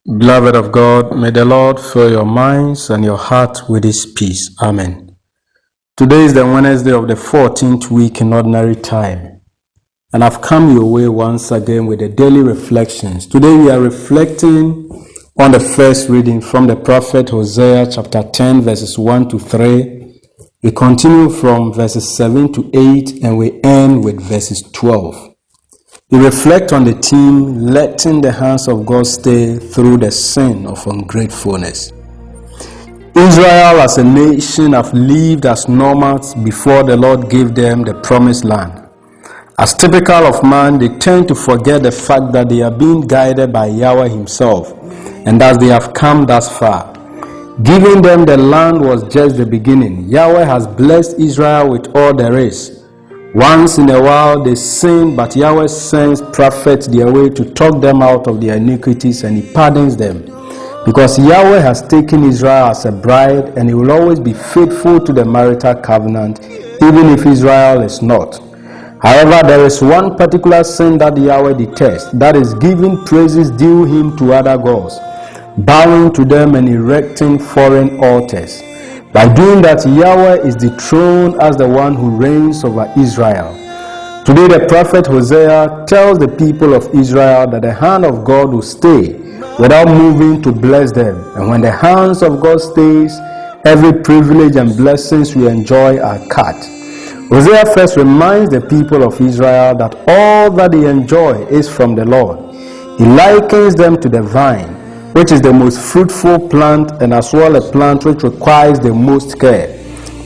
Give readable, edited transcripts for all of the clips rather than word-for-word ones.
Beloved of God, may the Lord fill your minds and your heart with His peace. Amen. Today is the Wednesday of the 14th week in ordinary time. And I've come your way once again with the daily reflections. Today we are reflecting on the first reading from the prophet Hosea chapter 10 verses 1 to 3. We continue from verses 7 to 8 and we end with verses 12. We reflect on the theme, letting the hands of God stay through the sin of ungratefulness. Israel as a nation have lived as nomads before the Lord gave them the promised land. As typical of man, they tend to forget the fact that they are being guided by Yahweh Himself, and that they have come thus far. Giving them the land was just the beginning. Yahweh has blessed Israel with all there is. Once in a while they sin, but Yahweh sends prophets their way to talk them out of their iniquities, and He pardons them. Because Yahweh has taken Israel as a bride, and He will always be faithful to the marital covenant, even if Israel is not. However, there is one particular sin that Yahweh detests, that is giving praises due Him to other gods, bowing to them and erecting foreign altars. By doing that, Yahweh is dethroned as the one who reigns over Israel. Today, the prophet Hosea tells the people of Israel that the hand of God will stay without moving to bless them. And when the hands of God stays, every privilege and blessings we enjoy are cut. Hosea first reminds the people of Israel that all that they enjoy is from the Lord. He likens them to the vine, which is the most fruitful plant and as well a plant which requires the most care.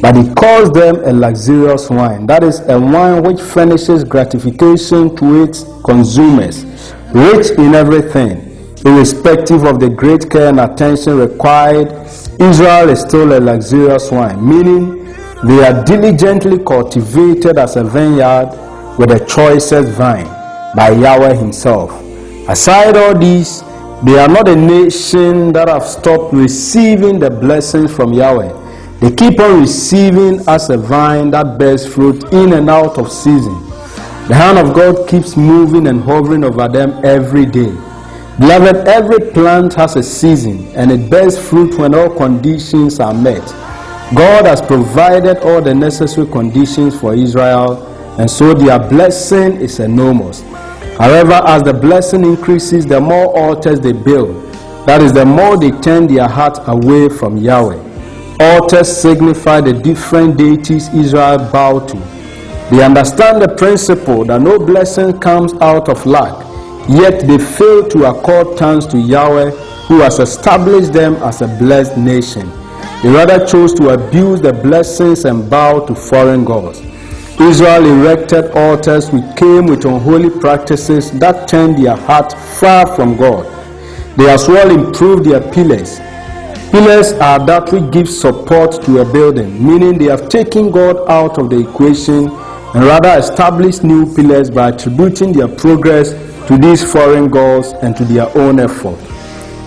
But He calls them a luxurious wine, that is a wine which furnishes gratification to its consumers, rich in everything. Irrespective of the great care and attention required, Israel is still a luxurious wine, meaning they are diligently cultivated as a vineyard with the choicest vine by Yahweh Himself. Aside all these, they are not a nation that have stopped receiving the blessings from Yahweh. They keep on receiving as a vine that bears fruit in and out of season. The hand of God keeps moving and hovering over them every day. Beloved, every plant has a season and it bears fruit when all conditions are met. God has provided all the necessary conditions for Israel, and so their blessing is enormous. However, as the blessing increases, the more altars they build. That is, the more they turn their heart away from Yahweh. Altars signify the different deities Israel bow to. They understand the principle that no blessing comes out of lack, yet they fail to accord thanks to Yahweh, who has established them as a blessed nation. They rather chose to abuse the blessings and bow to foreign gods. Israel erected altars which came with unholy practices that turned their heart far from God. They as well improved their pillars. Pillars are that which give support to a building, meaning they have taken God out of the equation and rather established new pillars by attributing their progress to these foreign gods and to their own effort.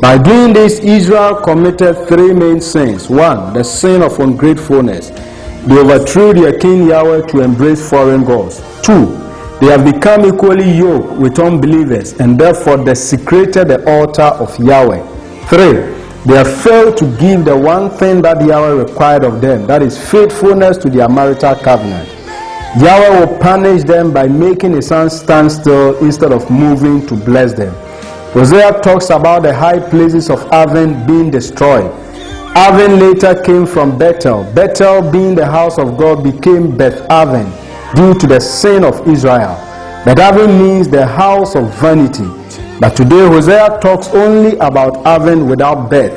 By doing this, Israel committed three main sins. 1. The sin of ungratefulness. They overthrew their king Yahweh to embrace foreign gods. 2. They have become equally yoked with unbelievers and therefore desecrated the altar of Yahweh. 3. They have failed to give the one thing that Yahweh required of them, that is faithfulness to their marital covenant. Yahweh will punish them by making His hand stand still instead of moving to bless them. Hosea talks about the high places of Aven being destroyed. Aven later came from Bethel. Bethel, being the house of God, became Beth Aven due to the sin of Israel. Beth Aven means the house of vanity. But today Hosea talks only about Aven without Beth,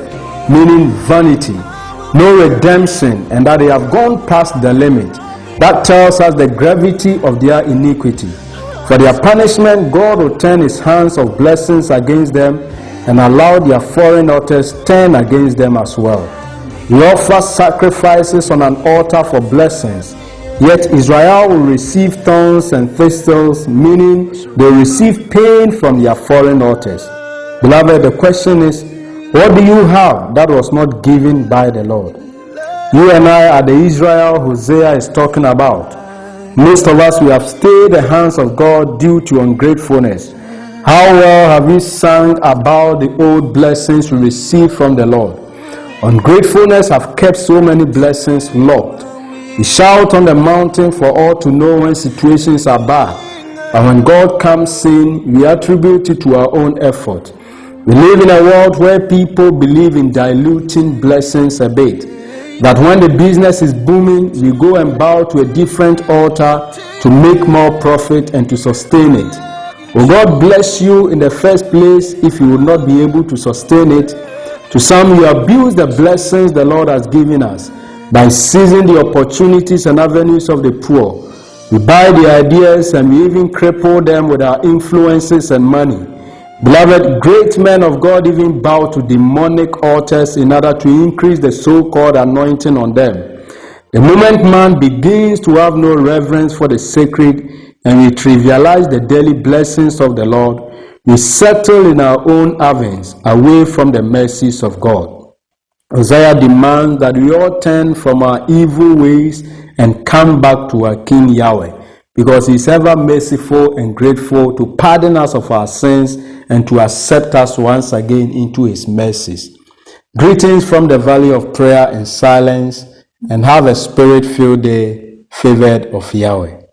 meaning vanity, no redemption, and that they have gone past the limit. That tells us the gravity of their iniquity. For their punishment, God will turn His hands of blessings against them and allow their foreign altars turn against them as well. He offers sacrifices on an altar for blessings, yet Israel will receive thorns and thistles, meaning they receive pain from their foreign altars. Beloved, the question is, what do you have that was not given by the Lord? You and I are the Israel Hosea is talking about. Most of us, we have stayed the hands of God due to ungratefulness. How well have we sung about the old blessings we received from the Lord? Ungratefulness have kept so many blessings locked. We shout on the mountain for all to know when situations are bad. And when God comes in, we attribute it to our own effort. We live in a world where people believe in diluting blessings a bit. That when the business is booming, we go and bow to a different altar to make more profit and to sustain it. Will God bless you in the first place if you will not be able to sustain it? To some, you abuse the blessings the Lord has given us by seizing the opportunities and avenues of the poor. We buy the ideas and we even cripple them with our influences and money. Beloved, great men of God even bow to demonic altars in order to increase the so-called anointing on them. The moment man begins to have no reverence for the sacred and we trivialize the daily blessings of the Lord, we settle in our own heavens away from the mercies of God. Isaiah demands that we all turn from our evil ways and come back to our King Yahweh, because he is ever merciful and grateful to pardon us of our sins and to accept us once again into his mercies. Greetings from the valley of prayer and silence, and have a spirit-filled day, favored of Yahweh.